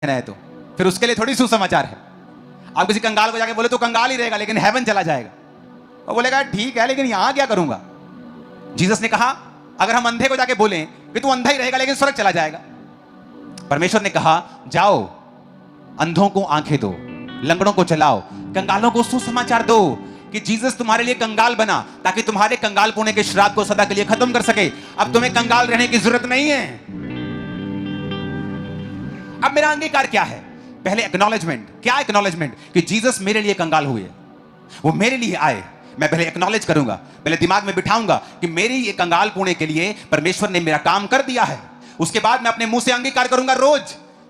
है तो फिर उसके लिए थोड़ी सुसमाचार है। आप किसी कंगाल को जाके बोले तो कंगाल ही रहेगा लेकिन हेवन चला जाएगा, और बोलेगा ठीक है लेकिन यहां क्या करूंगा। जीसस ने कहा अगर हम अंधे को जाके बोलें कि तू अंधा ही रहेगा लेकिन स्वर्ग चला जाएगा, परमेश्वर ने कहा जाओ अंधों को आंखें दो, लंगड़ों को चलाओ, कंगालों को सुसमाचार दो कि जीसस तुम्हारे लिए कंगाल बना ताकि तुम्हारे कंगाल होने के श्राप को सदा के लिए खत्म कर सके। अब तुम्हें कंगाल रहने की जरूरत नहीं है। अब मेरा अंगीकार क्या है? पहले एक्नॉलेजमेंट। क्या एक्नॉलेजमेंट? कि जीसस मेरे लिए कंगाल हुए, वो मेरे लिए आए। मैं पहले एक्नॉलेज करूंगा, पहले दिमाग में बिठाऊंगा कि मेरी ये कंगाल पुणे के लिए परमेश्वर ने मेरा काम कर दिया है। उसके बाद मैं अपने मुंह से अंगीकार करूंगा रोज,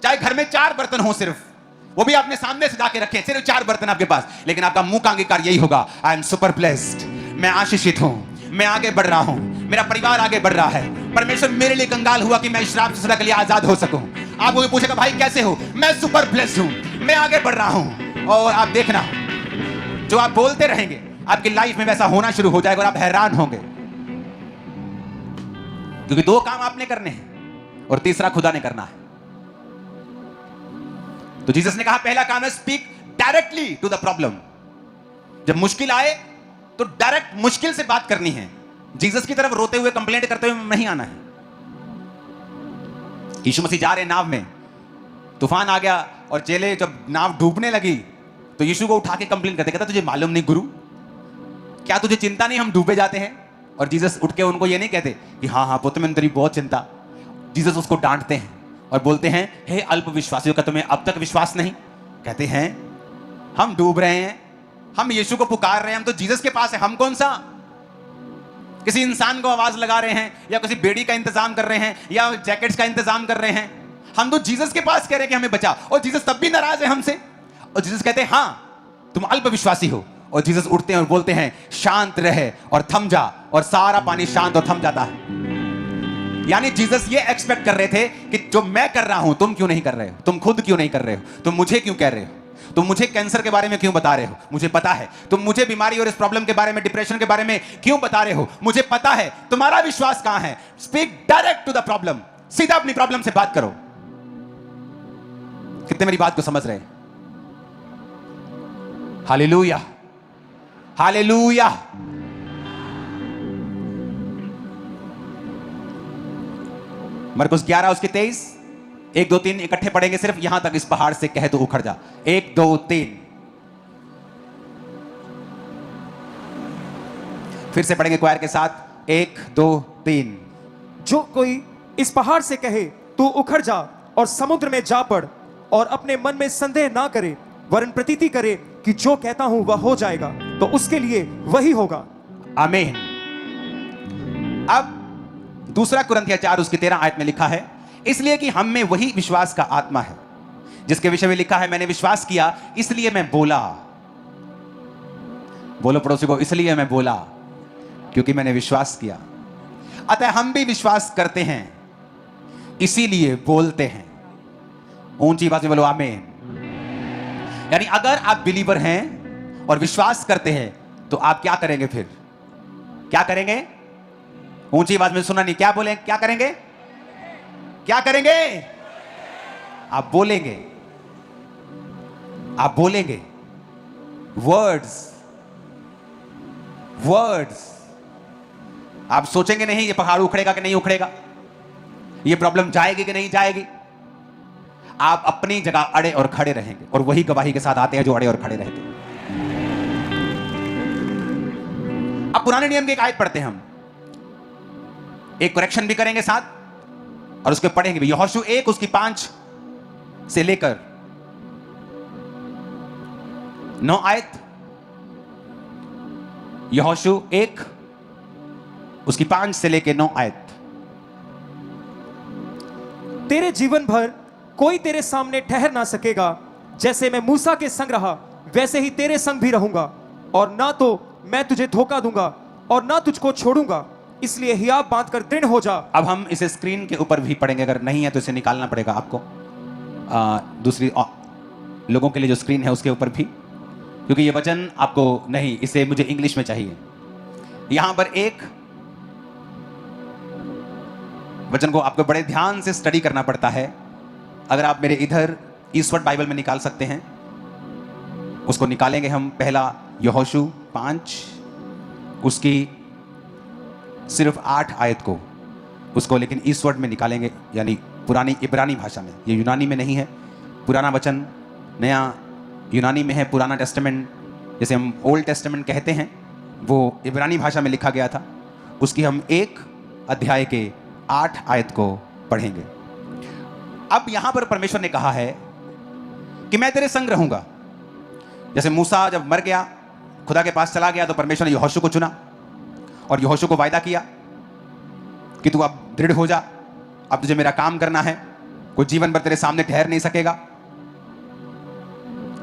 चाहे घर में 4 बर्तन हो, सिर्फ वो भी आपने सामने से जाके रखे, सिर्फ 4 बर्तन आपके पास, लेकिन आपका मुंह का अंगीकार यही होगा, आई एम सुपर ब्लेस्ड, मैं आशीषित हूं, मैं आगे बढ़ रहा हूं, मेरा परिवार आगे बढ़ रहा है, परमेश्वर मेरे लिए कंगाल हुआ कि मैं इस श्राप से सदा के लिए आजाद हो सकूं। आप मुझे पूछेगा भाई कैसे हो? मैं सुपर ब्लेस्ड हूं, मैं आगे बढ़ रहा हूं। और आप देखना जो आप बोलते रहेंगे आपकी लाइफ में वैसा होना शुरू हो जाएगा और आप हैरान होंगे, क्योंकि 2 काम आपने करने हैं और तीसरा खुदा ने करना है। तो जीसस ने कहा पहला काम है speak directly to the problem. जब मुश्किल आए तो डायरेक्ट मुश्किल से बात करनी है, जीसस की तरफ रोते हुए कंप्लेंट करते हुए नहीं आना है। यीशु मसीह जा रहे नाव में, तूफान आ गया और चेले जब नाव डूबने लगी तो यीशु को उठा के कंप्लेंट करते, कहता तुझे मालूम नहीं गुरु, क्या तुझे चिंता नहीं हम डूबे जाते हैं? और जीसस उठ के उनको ये नहीं कहते कि हाँ हाँ पुत्र में तेरी बहुत चिंता। जीसस उसको डांटते हैं और बोलते हैं हे अल्प विश्वासियों का तुम्हें अब तक विश्वास नहीं? कहते हैं हम डूब रहे हैं, हम यीशु को पुकार रहे हैं, हम तो जीसस के पास है, हम कौन सा किसी इंसान को आवाज लगा रहे हैं या किसी बेड़ी का इंतजाम कर रहे हैं या जैकेट्स का इंतजाम कर रहे हैं? हम तो जीसस के पास कह रहे हैं कि हमें बचा, और जीसस तब भी नाराज है हमसे। और जीसस कहते हैं हाँ तुम अल्प विश्वासी हो। और जीसस उठते हैं और बोलते हैं शांत रहे और थम जा, और सारा पानी शांत और थम जाता है। यानी जीसस ये एक्सपेक्ट कर रहे थे कि जो मैं कर रहा हूं तुम क्यों नहीं कर रहे हो, तुम खुद क्यों नहीं कर रहे हो, तुम मुझे क्यों कह रहे हो, तुम मुझे कैंसर के बारे में क्यों बता रहे हो, मुझे पता है। तुम मुझे बीमारी और इस प्रॉब्लम के बारे में, डिप्रेशन के बारे में क्यों बता रहे हो, मुझे पता है। तुम्हारा विश्वास कहां है? Speak direct to the problem, सीधा अपनी प्रॉब्लम से बात करो। कितने मेरी बात को समझ रहे हैं? Hallelujah, hallelujah. मरकुस 11 उसके 23, 1 2 3 इकट्ठे पढ़ेंगे सिर्फ यहां तक। इस पहाड़ से कहे तो उखड़ जा। 1 2 3 फिर से पढ़ेंगे क्वायर के साथ। 1 2 3। जो कोई इस पहाड़ से कहे तू उखड़ जा और समुद्र में जा पड़, और अपने मन में संदेह ना करे वरन प्रतीति करे कि जो कहता हूं वह हो जाएगा, तो उसके लिए वही होगा। आमीन। अब दूसरा कुरिन्थियों 4 उसकी 13 आयत में लिखा है इसलिए कि हम में वही विश्वास का आत्मा है जिसके विषय में लिखा है मैंने विश्वास किया इसलिए मैं बोला। बोलो पड़ोसी को, इसलिए मैं बोला क्योंकि मैंने विश्वास किया। अतः हम भी विश्वास करते हैं इसीलिए बोलते हैं। ऊंची आवाज में बोलो आमीन। यानी अगर आप बिलीवर हैं और विश्वास करते हैं तो आप क्या करेंगे? फिर क्या करेंगे? ऊंची आवाज में सुना नहीं, क्या बोले? क्या करेंगे? क्या करेंगे? आप बोलेंगे, आप बोलेंगे। Words, words. आप सोचेंगे नहीं ये पहाड़ उखड़ेगा कि नहीं उखड़ेगा, ये प्रॉब्लम जाएगी कि नहीं जाएगी। आप अपनी जगह अड़े और खड़े रहेंगे, और वही गवाही के साथ आते हैं जो अड़े और खड़े रहते हैं। अब पुराने नियम की एक आयत पढ़ते हैं हम, एक करेक्शन भी करेंगे साथ और उसके पढ़ेंगे भी। यहोशू 1 उसकी 5 से लेकर 9 आयत। यहोशू 1 उसकी 5 से लेकर 9 आयत। तेरे जीवन भर कोई तेरे सामने ठहर ना सकेगा, जैसे मैं मूसा के संग रहा वैसे ही तेरे संग भी रहूंगा, और ना तो मैं तुझे धोखा दूंगा और ना तुझको छोड़ूंगा, इसलिए हियाब बांध कर दृढ़ हो जा। अब हम इसे स्क्रीन के ऊपर भी पढ़ेंगे, अगर नहीं है तो इसे निकालना पड़ेगा आपको। दूसरी लोगों के लिए जो स्क्रीन है उसके ऊपर भी, क्योंकि ये वचन आपको नहीं, इसे मुझे इंग्लिश में चाहिए। यहां पर एक वचन को आपको बड़े ध्यान से स्टडी करना पड़ता है। अगर आप मेरे इधर ईस्टवर्ड बाइबल में निकाल सकते हैं, उसको निकालेंगे हम। पहला यहोशू 5, उसकी सिर्फ 8 आयत को, उसको लेकिन ईस्टवर्ड में निकालेंगे, यानी पुरानी इब्रानी भाषा में। ये यूनानी में नहीं है। पुराना वचन नया यूनानी में है। पुराना टेस्टामेंट जैसे हम ओल्ड टेस्टामेंट कहते हैं, वो इब्रानी भाषा में लिखा गया था। उसकी हम 1 अध्याय के 8 आयत को पढ़ेंगे। अब यहां पर परमेश्वर ने कहा है कि मैं तेरे संग रहूंगा। जैसे मूसा जब मर गया, खुदा के पास चला गया, तो परमेश्वर ने यहोशू को चुना और यहोशू को वायदा किया कि तू अब दृढ़ हो जा, अब तुझे मेरा काम करना है, कोई जीवन भर तेरे सामने ठहर नहीं सकेगा।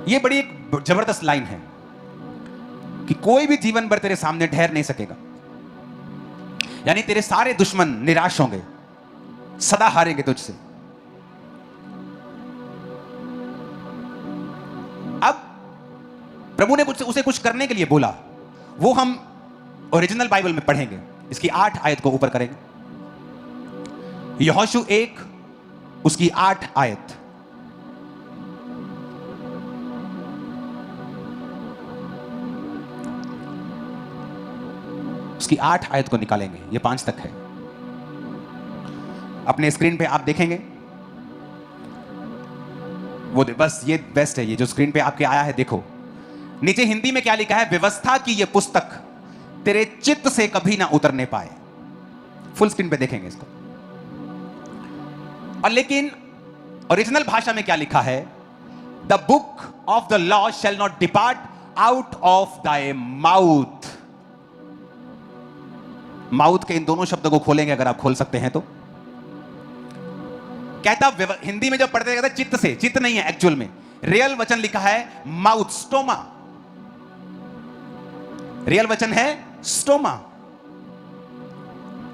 यह बड़ी एक जबरदस्त लाइन है कि कोई भी जीवन भर तेरे सामने ठहर नहीं सकेगा, यानी तेरे सारे दुश्मन निराश होंगे, सदा हारेंगे तुझसे। अब प्रभु ने उसे कुछ करने के लिए बोला, वो हम ओरिजिनल बाइबल में पढ़ेंगे। इसकी 8 आयत को ऊपर करेंगे। यहोशू 1 उसकी 8 आयत। उसकी 8 आयत को निकालेंगे। ये 5 तक है। अपने स्क्रीन पे आप देखेंगे, वो बस ये बेस्ट है, ये जो स्क्रीन पे आपके आया है देखो। नीचे हिंदी में क्या लिखा है? व्यवस्था की ये पुस्तक तेरे चित्त से कभी ना उतरने पाए। फुल स्क्रीन पे देखेंगे इसको। और लेकिन ओरिजिनल भाषा में क्या लिखा है? The book of the law shall not depart out of thy mouth. Mouth के इन दोनों शब्दों को खोलेंगे अगर आप खोल सकते हैं तो। कहता हिंदी में जब पढ़ते कहता चित्त से, चित्त नहीं है एक्चुअल में, रियल वचन लिखा है माउथ, स्टोमा। रियल वचन है स्टोमा।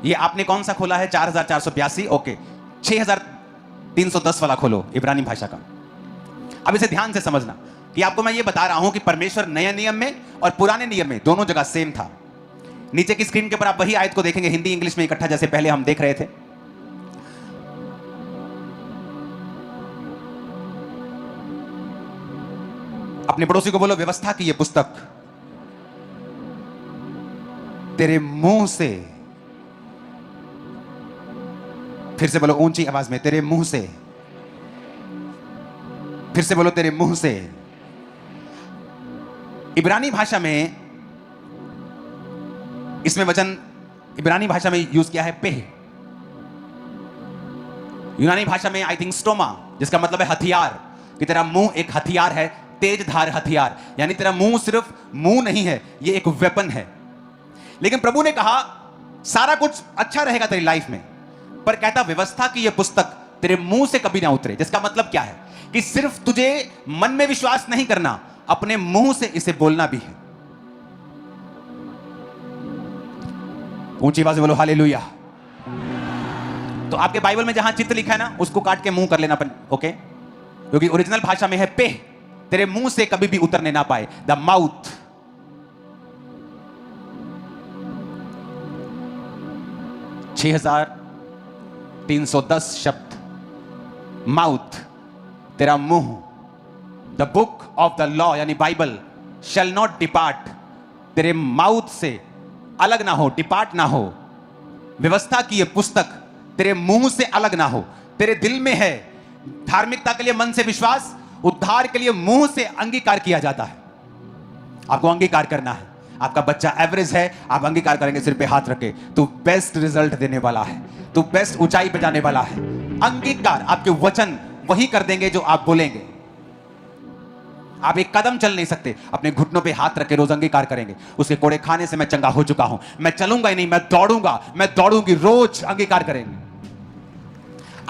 ये आपने कौन सा खोला है? 4482। ओके, 6310 वाला खोलो, इब्रानी भाषा का। अब इसे ध्यान से समझना कि आपको मैं ये बता रहा हूं कि परमेश्वर नए नियम में और पुराने नियम में दोनों जगह सेम था। नीचे की स्क्रीन के ऊपर आप वही आयत को देखेंगे, हिंदी इंग्लिश में इकट्ठा, जैसे पहले हम देख रहे थे। अपने पड़ोसी को बोलो, व्यवस्था की ये पुस्तक तेरे मुंह से, फिर से बोलो ऊंची आवाज में, तेरे मुंह से, फिर से बोलो तेरे मुंह से। इब्रानी भाषा में इसमें वचन इब्रानी भाषा में यूज किया है पेह। यूनानी भाषा में आई थिंक स्टोमा, जिसका मतलब है हथियार, कि तेरा मुंह एक हथियार है, तेज धार हथियार। यानी तेरा मुंह सिर्फ मुंह नहीं है, ये एक वेपन है। लेकिन प्रभु ने कहा सारा कुछ अच्छा रहेगा तेरी लाइफ में, पर कहता व्यवस्था की यह पुस्तक तेरे मुंह से कभी ना उतरे। जिसका मतलब क्या है कि सिर्फ तुझे मन में विश्वास नहीं करना, अपने मुंह से इसे बोलना भी है। ऊंची आवाज में बोलो हालेलुया। तो आपके बाइबल में जहां चित्त लिखा है ना, उसको काट के मुंह कर लेना, ओके? क्योंकि ओरिजिनल भाषा में है पेह, तेरे मुंह से कभी भी उतरने ना पाए। The mouth. 6310 शब्द, माउथ, तेरा मुंह। The book of the law यानी बाइबल शैल नॉट डिपार्ट, तेरे माउथ से अलग ना हो, डिपार्ट ना हो। व्यवस्था की यह पुस्तक तेरे मुंह से अलग ना हो। तेरे दिल में है धार्मिकता के लिए मन से विश्वास, उद्धार के लिए मुंह से अंगीकार किया जाता है। आपको अंगीकार करना है। आपका बच्चा एवरेज है, आप अंगीकार करेंगे सिर पे हाथ रखे, तू बेस्ट रिजल्ट देने वाला है, तू बेस्ट ऊंचाई पे जाने वाला है। अंगीकार, आपके वचन वही कर देंगे जो आप बोलेंगे। आप एक कदम चल नहीं सकते, अपने घुटनों पे हाथ रखे रोज अंगीकार करेंगे, उसके कोड़े खाने से मैं चंगा हो चुका हूं, मैं चलूंगा ही नहीं, मैं दौड़ूंगा, मैं दौड़ूंगी, रोज अंगीकार करेंगे।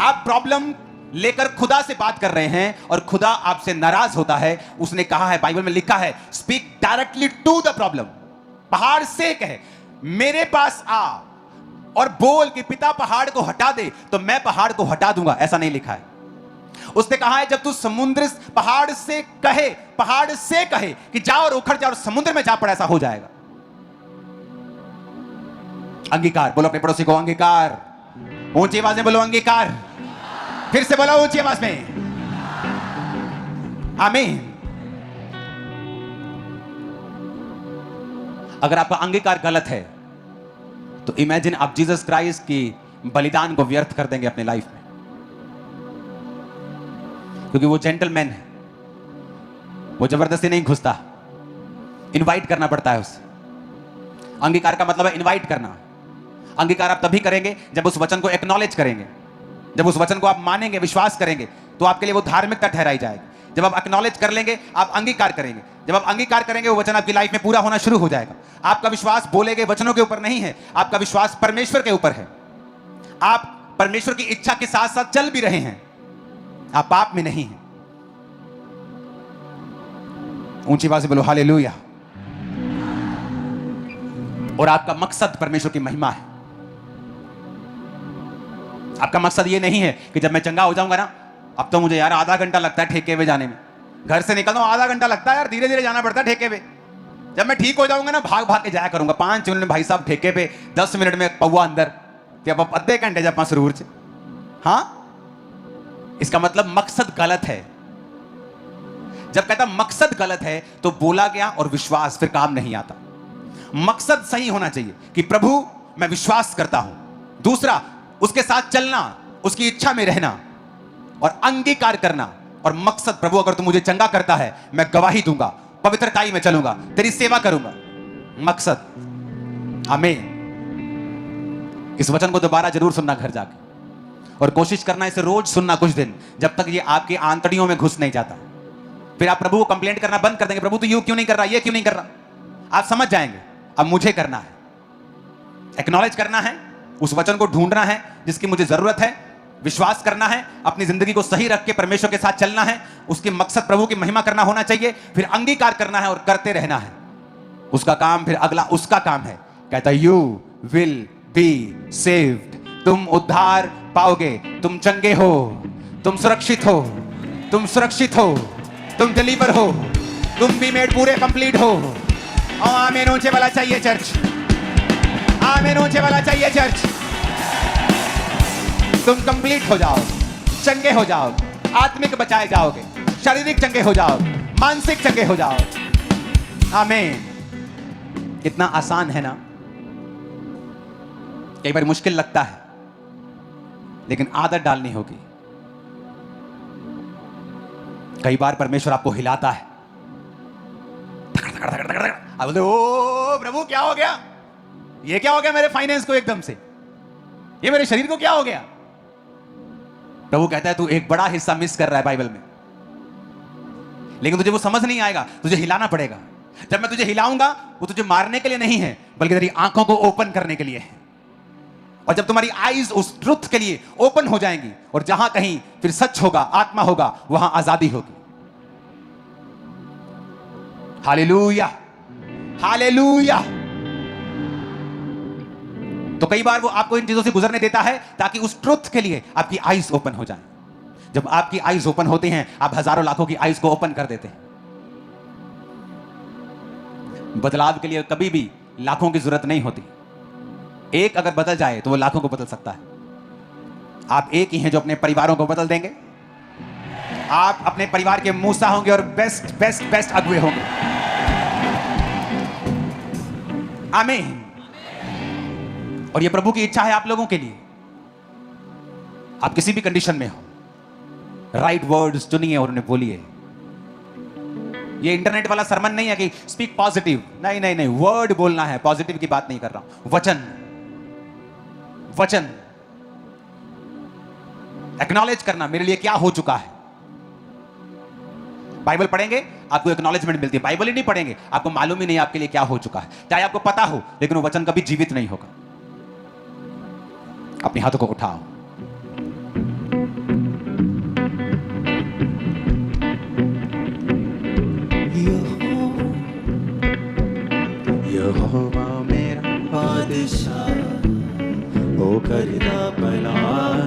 आप प्रॉब्लम लेकर खुदा से बात कर रहे हैं और खुदा आपसे नाराज होता है। उसने कहा है, बाइबल में लिखा है, speak directly to the problem. पहाड़ से कहे मेरे पास आ और बोल कि पिता पहाड़ को हटा दे तो मैं पहाड़ को हटा दूंगा। ऐसा नहीं लिखा है। उसने कहा है जब तू समुद्र पहाड़ से कहे कि जा और उखड़ जा और समुद्र में जा पड़ा, ऐसा हो जाएगा। अंगीकार। बोलो अपने पड़ोसी को अंगीकार। ऊंची आवाज में बोलो अंगीकार। फिर से बोलो ऊंची आवाज में। आमीन। अगर आपका अंगीकार गलत है तो इमेजिन आप जीसस क्राइस्ट की बलिदान को व्यर्थ कर देंगे अपने लाइफ में, क्योंकि वो जेंटलमैन है, वो जबरदस्ती नहीं घुसता, इनवाइट करना पड़ता है उसे। अंगीकार का मतलब है इनवाइट करना। अंगीकार आप तभी करेंगे जब उस वचन को एक्नॉलेज करेंगे, जब उस वचन को आप मानेंगे, विश्वास करेंगे, तो आपके लिए वो धार्मिकता ठहराई जाएगी। जब आप एक्नॉलेज कर लेंगे, आप अंगीकार करेंगे। जब आप अंगीकार करेंगे, वो वचन आपकी लाइफ में पूरा होना शुरू हो जाएगा। आपका विश्वास बोले गए वचनों के ऊपर नहीं है, आपका विश्वास परमेश्वर के ऊपर है। आप परमेश्वर की इच्छा के साथ साथ चल भी रहे हैं, आप पाप में नहीं हैं। ऊंची आवाज से बोलो हालेलुया। और आपका मकसद परमेश्वर की महिमा है। आपका मकसद ये नहीं है कि जब मैं चंगा हो जाऊंगा ना, अब तो मुझे यार आधा घंटा लगता है ठेके पे जाने में, घर से निकलता हूं आधा घंटा लगता है यार, धीरे धीरे जाना पड़ता है ठेके पे। जब मैं ठीक हो जाऊंगा ना, भाग भाग के जाया करूंगा 5 मिनट में भाई साहब ठेके पे, 10 मिनट में पौवा अंदर, अब अद्धे घंटे जब मसरूर से। हाँ, इसका मतलब मकसद गलत है। जब कहता मकसद गलत है तो बोला गया और विश्वास फिर काम नहीं आता। मकसद सही होना चाहिए कि प्रभु मैं विश्वास करता हूं, दूसरा उसके साथ चलना, उसकी इच्छा में रहना और अंगीकार करना। और मकसद प्रभु अगर तू मुझे चंगा करता है, मैं गवाही दूंगा, पवित्रताई में चलूंगा, तेरी सेवा करूंगा। मकसद। आमीन। इस वचन को दोबारा जरूर सुनना घर जाके, और कोशिश करना इसे रोज सुनना कुछ दिन, जब तक ये आपकी आंतड़ियों में घुस नहीं जाता। फिर आप प्रभु को कंप्लेंट करना बंद कर देंगे, प्रभु तू ये क्यों नहीं कर रहा, ये क्यों नहीं कर रहा। आप समझ जाएंगे अब मुझे करना है, एक्नॉलेज करना है, उस वचन को ढूंढना है जिसकी मुझे जरूरत है, विश्वास करना है, अपनी जिंदगी को सही रख के परमेश्वर के साथ चलना है, उसकी मकसद प्रभु की महिमा करना होना चाहिए, फिर अंगीकार करना है और करते रहना है। उसका काम फिर अगला उसका काम है। कहता यू विल बी सेव्ड, तुम उद्धार पाओगे, तुम चंगे हो, तुम सुरक्षित हो, तुम सुरक्षित हो, तुम डिलीवर हो, तुम भी मेड पूरे कंप्लीट हो। आमीन। ऊंचे वाला चाहिए चर्च, आमीन। ऊंचे वाला चाहिए चर्च। तुम कंप्लीट हो जाओ, चंगे हो जाओ, आत्मिक बचाए जाओगे, शारीरिक चंगे हो जाओ, मानसिक चंगे हो जाओ। आमीन। इतना आसान है ना, कई बार मुश्किल लगता है, लेकिन आदत डालनी होगी। कई बार परमेश्वर आपको हिलाता है, आप बोलते ओ प्रभु क्या हो गया, ये क्या हो गया मेरे फाइनेंस को एकदम से, ये मेरे शरीर को क्या हो गया। प्रभु कहता है तू एक बड़ा हिस्सा मिस कर रहा है बाइबल में, लेकिन तुझे वो समझ नहीं आएगा, तुझे हिलाना पड़ेगा। जब मैं तुझे हिलाऊंगा, वो तुझे मारने के लिए नहीं है, बल्कि तेरी आंखों को ओपन करने के लिए है। और जब तुम्हारी आईज उस ट्रुथ के लिए ओपन हो जाएंगी, और जहां कहीं फिर सच होगा, आत्मा होगा, वहां आजादी होगी। Hallelujah, hallelujah. तो कई बार वो आपको इन चीजों से गुजरने देता है ताकि उस ट्रुथ के लिए आपकी आईज ओपन हो जाए। जब आपकी आईज ओपन होती हैं, आप हजारों लाखों की आईज को ओपन कर देते हैं। बदलाव के लिए कभी भी लाखों की जरूरत नहीं होती, एक अगर बदल जाए तो वो लाखों को बदल सकता है। आप एक ही हैं जो अपने परिवारों को बदल देंगे। आप अपने परिवार के मूसा होंगे और बेस्ट बेस्ट बेस्ट अगुए होंगे। आमीन। और ये प्रभु की इच्छा है आप लोगों के लिए। आप किसी भी कंडीशन में हो, राइट वर्ड्स चुनिए और उन्हें बोलिए। ये इंटरनेट वाला सरमन नहीं है कि स्पीक पॉजिटिव, नहीं नहीं नहीं, वर्ड बोलना है, पॉजिटिव की बात नहीं कर रहा हूं। वचन, वचन एक्नॉलेज करना, मेरे लिए क्या हो चुका है। बाइबल पढ़ेंगे आपको एक्नॉलेजमेंट मिलती है, बाइबल ही नहीं पढ़ेंगे आपको मालूम ही नहीं आपके लिए क्या हो चुका है। चाहे आपको पता हो, लेकिन वो वचन कभी जीवित नहीं होगा। अपने हाथों को उठाओ। यहोवा मेरा बादशाह, ओ करदा भला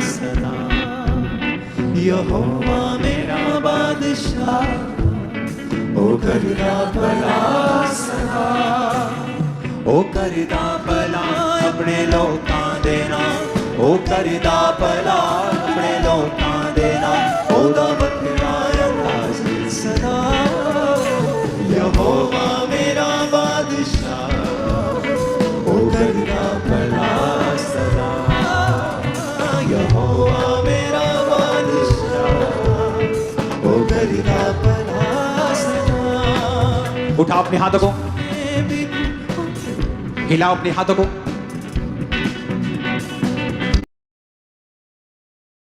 सदा। यहोवा मेरा बादशाह, ओ करदा भला सदा। ओ करदा भला अपने लोकां दे नाल, ओ करदा भला अपने लोकां दे नाल। ओदा बखरा अंदाज़ सदा करदा भला सदा यहोवा मेरा बादशाह ओ करदा भला सदा उठाओ अपने हाथों को, हिलाओ अपने हाथों को।